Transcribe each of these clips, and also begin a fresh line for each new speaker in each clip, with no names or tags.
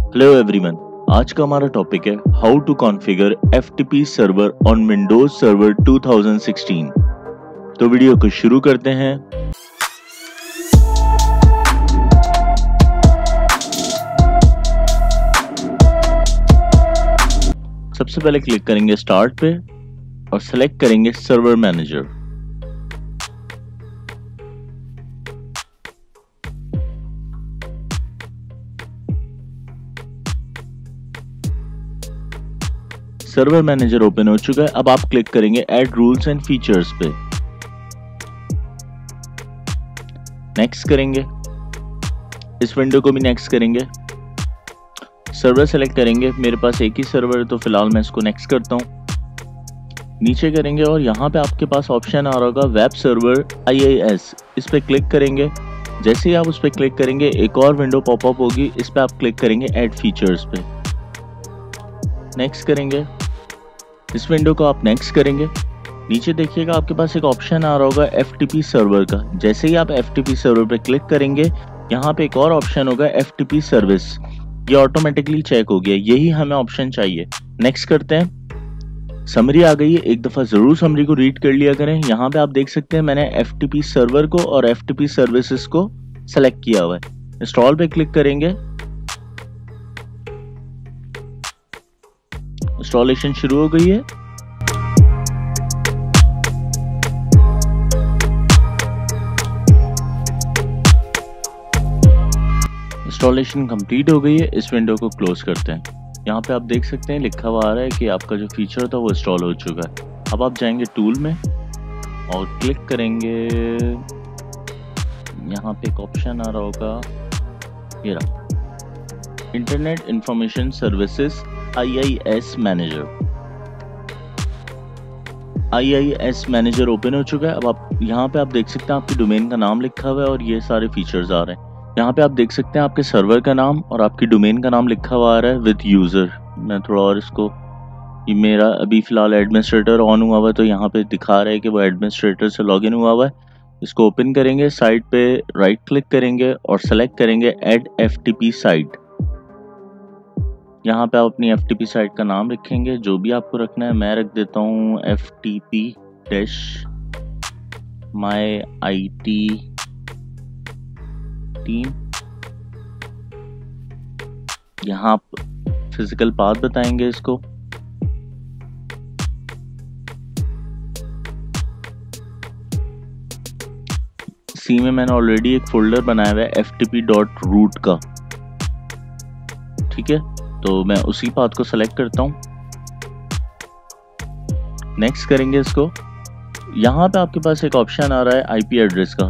Hello everyone. आज का हमारा टॉपिक है how to configure FTP server on Windows server 2016। तो वीडियो को शुरू करते हैं। सबसे पहले क्लिक करेंगे स्टार्ट पे और सेलेक्ट करेंगे server manager. Server manager open हो चुका है। अब आप क्लिक करेंगे ऐड रूल्स एंड फीचर्स पे, नेक्स्ट करेंगे। इस विंडो को भी नेक्स्ट करेंगे। सर्वर सेलेक्ट करेंगे। मेरे पास एक ही सर्वर है तो फिलहाल मैं इसको नेक्स्ट करता हूँ। नीचे करेंगे और यहाँ पे आपके पास ऑप्शन आ रहा होगा वेब सर्वर IIS, इस पे क्लिक करेंगे। जैसे ही आप उस पे क्लिक करेंगे एक और विंडो पॉपअप होगी, इस पे आप क्लिक करेंगे ऐड फीचर्स पे, नेक्स्ट करेंगे। इस विंडो को आप नेक्स्ट करेंगे। नीचे देखिएगा आपके पास एक ऑप्शन आ रहा होगा FTP सर्वर का। जैसे ही आप FTP सर्वर पे क्लिक करेंगे यहाँ पे एक और ऑप्शन होगा FTP सर्विस, ये ऑटोमेटिकली चेक हो गया। यही हमें ऑप्शन चाहिए। नेक्स्ट करते हैं। समरी आ गई है, एक दफा जरूर समरी को रीड कर लिया करें। यहाँ पे आप देख सकते हैं मैंने FTP सर्वर को और FTP सर्विसेज को सेलेक्ट किया हुआ है। इंस्टॉल पे क्लिक करेंगे। इंस्टॉलेशन शुरू हो गई है। इंस्टॉलेशन कंप्लीट हो गई है। इस विंडो को क्लोज करते हैं। यहाँ पे आप देख सकते हैं लिखा हुआ आ रहा है कि आपका जो फीचर था वो इंस्टॉल हो चुका है। अब आप जाएंगे टूल में और क्लिक करेंगे। यहाँ पे एक ऑप्शन आ रहा होगा, ये रहा, internet information services IIS manager. IIS manager open हो चुका है। अब आप यहाँ पे आप देख सकते हैं आपके डोमेन का नाम लिखा हुआ है और ये सारे फीचर्स आ रहे हैं। यहाँ पे आप देख सकते हैं आपके सर्वर का नाम और आपकी डोमेन का नाम लिखा हुआ आ रहा है विद यूज़र। मैं थोड़ा और इसको, ये मेरा अभी फ़िलहाल एडमिनिस्ट्रेटर ऑन हुआ हुआ है तो यहाँ पे दिखा रहा है कि वो एडमिनिस्ट्रेटर से लॉगिन हुआ हुआ है। इसको ओपन करेंगे। साइट पे राइट क्लिक करेंगे और सेलेक्ट करेंगे ऐड FTP साइट। यहाँ पे आप अपनी FTP साइट का नाम रखेंगे जो भी आपको रखना है। मैं रख देता हूँ FTP my IT टीम। यहाँ आप फिजिकल पाथ बताएंगे इसको। सी में मैंने ऑलरेडी एक फोल्डर बनाया हुआ है ftp.root का, ठीक है, तो मैं उसी पाथ को सेलेक्ट करता हूँ। नेक्स्ट करेंगे इसको। यहाँ पे आपके पास एक ऑप्शन आ रहा है IP एड्रेस का,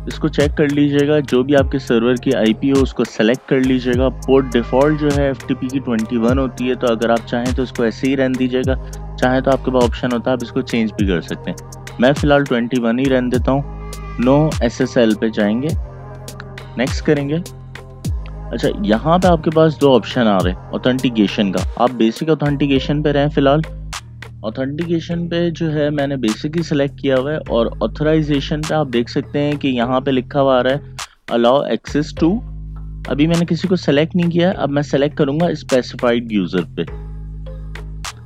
इसको चेक कर लीजिएगा। जो भी आपके सर्वर की IP हो उसको सेलेक्ट कर लीजिएगा। पोर्ट डिफ़ॉल्ट जो है FTP की 21 होती है, तो अगर आप चाहें तो इसको ऐसे ही रहने दीजिएगा। चाहें तो आपके पास ऑप्शन होता है आप इसको चेंज भी कर सकते हैं। मैं फ़िलहाल 21 ही रहने देता हूँ। नो SSL पे जाएंगे, नेक्स्ट करेंगे। अच्छा, यहाँ पे आपके पास दो ऑप्शन आ रहे हैं ऑथेंटिकेशन का। आप बेसिक ऑथेंटिकेशन पे रहें फ़िलहाल। ऑथेंटिकेशन पे जो है मैंने बेसिक ही सिलेक्ट किया हुआ है और ऑथराइजेशन पे आप देख सकते हैं कि यहाँ पे लिखा हुआ आ रहा है अलाउ एक्सेस टू। अभी मैंने किसी को सेलेक्ट नहीं किया है, अब मैं सेलेक्ट करूँगा स्पेसिफाइड यूज़र पे।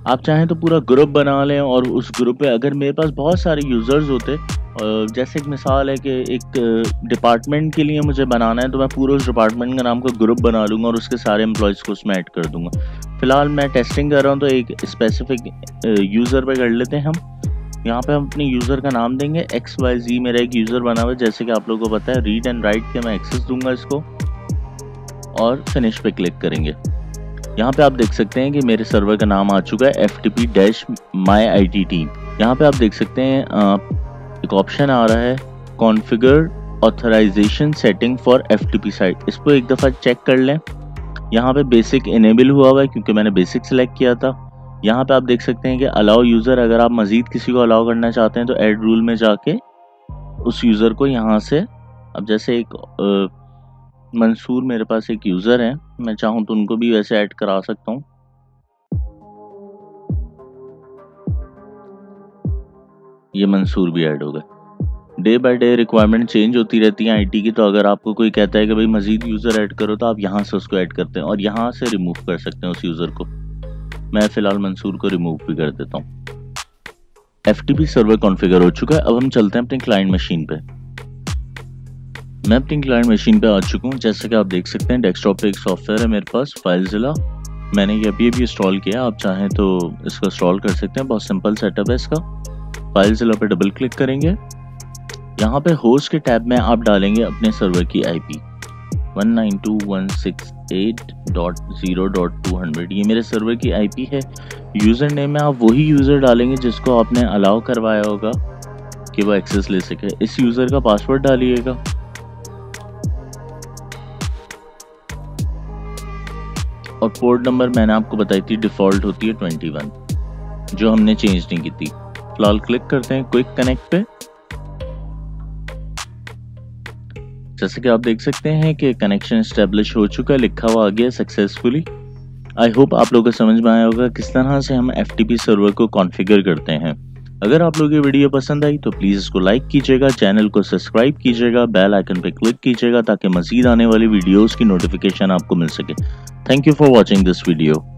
आप चाहें तो पूरा ग्रुप बना लें और उस ग्रुप पे अगर मेरे पास बहुत सारे यूज़र्स होते, जैसे एक मिसाल है कि एक डिपार्टमेंट के लिए मुझे बनाना है तो मैं पूरे उस डिपार्टमेंट का नाम का ग्रुप बना लूँगा और उसके सारे एम्प्लॉयज़ को उसमें ऐड कर दूँगा। फ़िलहाल मैं टेस्टिंग कर रहा हूँ तो एक स्पेसिफिक यूज़र पे कर लेते हैं हम। यहाँ पे हम अपने यूज़र का नाम देंगे XYZ। मेरा एक यूज़र बना हुआ है जैसे कि आप लोगों को पता है। रीड एंड राइट के मैं एक्सेस दूंगा इसको और फिनिश पे क्लिक करेंगे। यहाँ पे आप देख सकते हैं कि मेरे सर्वर का नाम आ चुका है FTP-my IT टीम। यहाँ पे आप देख सकते हैं एक ऑप्शन आ रहा है configure authorization setting for FTP site. इसको एक दफ़ा चेक कर लें। यहाँ पे बेसिक इनेबल हुआ हुआ है क्योंकि मैंने बेसिक सेलेक्ट किया था। यहाँ पे आप देख सकते हैं कि अलाउ यूज़र, अगर आप मज़ीद किसी को अलाउ करना चाहते हैं तो ऐड रूल में जाके उस यूज़र को यहाँ से, अब जैसे एक मंसूर मेरे पास एक यूज़र है, मैं चाहूँ तो उनको भी वैसे ऐड करा सकता हूँ। ये मंसूर भी ऐड हो गए। Day by day requirement change होती रहती है आईटी की, तो अगर आपको कोई कहता है कि भाई मजीद यूज़र ऐड करो तो आप यहाँ से उसको ऐड करते हैं और यहाँ से रिमूव कर सकते हैं उस यूज़र को। मैं फ़िलहाल मंसूर को रिमूव भी कर देता हूँ। FTP सर्वर कॉन्फ़िगर हो चुका है। अब हम चलते हैं अपनी क्लाइंट मशीन पे। मैं अपनी क्लाइंट मशीन पे आ चुका हूँ। जैसे कि आप देख सकते हैं डेस्कटॉप पे एक सॉफ्टवेयर है मेरे पास, फाइलज़िला। मैंने ये अभी इंस्टॉल किया, आप चाहें तो इसको इंस्टॉल कर सकते हैं। बहुत सिंपल सेटअप है इसका। फाइलज़िला पे डबल क्लिक करेंगे। यहाँ पे होस्ट के टैब में आप डालेंगे अपने सर्वर की IP 192.168.0.200। ये मेरे सर्वर की IP है। यूज़र नेम में आप वही यूज़र डालेंगे जिसको आपने अलाउ करवाया होगा कि वो एक्सेस ले सके। इस यूज़र का पासवर्ड डालिएगा। और पोर्ट नंबर मैंने आपको बताई थी डिफ़ॉल्ट होती है 21, जो हमने चेंज नहीं की थी। फिलहाल क्लिक करते हैं क्विक कनेक्ट पे। जैसे कि आप देख सकते हैं कि कनेक्शन एस्टेब्लिश हो चुका है, लिखा हुआ आ गया सक्सेसफुली। आई होप आप लोगों को समझ में आया होगा किस तरह से हम FTP सर्वर को कॉन्फ़िगर करते हैं। अगर आप लोगों की वीडियो पसंद आई तो प्लीज़ इसको लाइक कीजिएगा, चैनल को सब्सक्राइब कीजिएगा, बेल आइकन पे क्लिक कीजिएगा ताकि मज़ीद आने वाली वीडियोस की नोटिफिकेशन आपको मिल सके। Thank you for watching this video.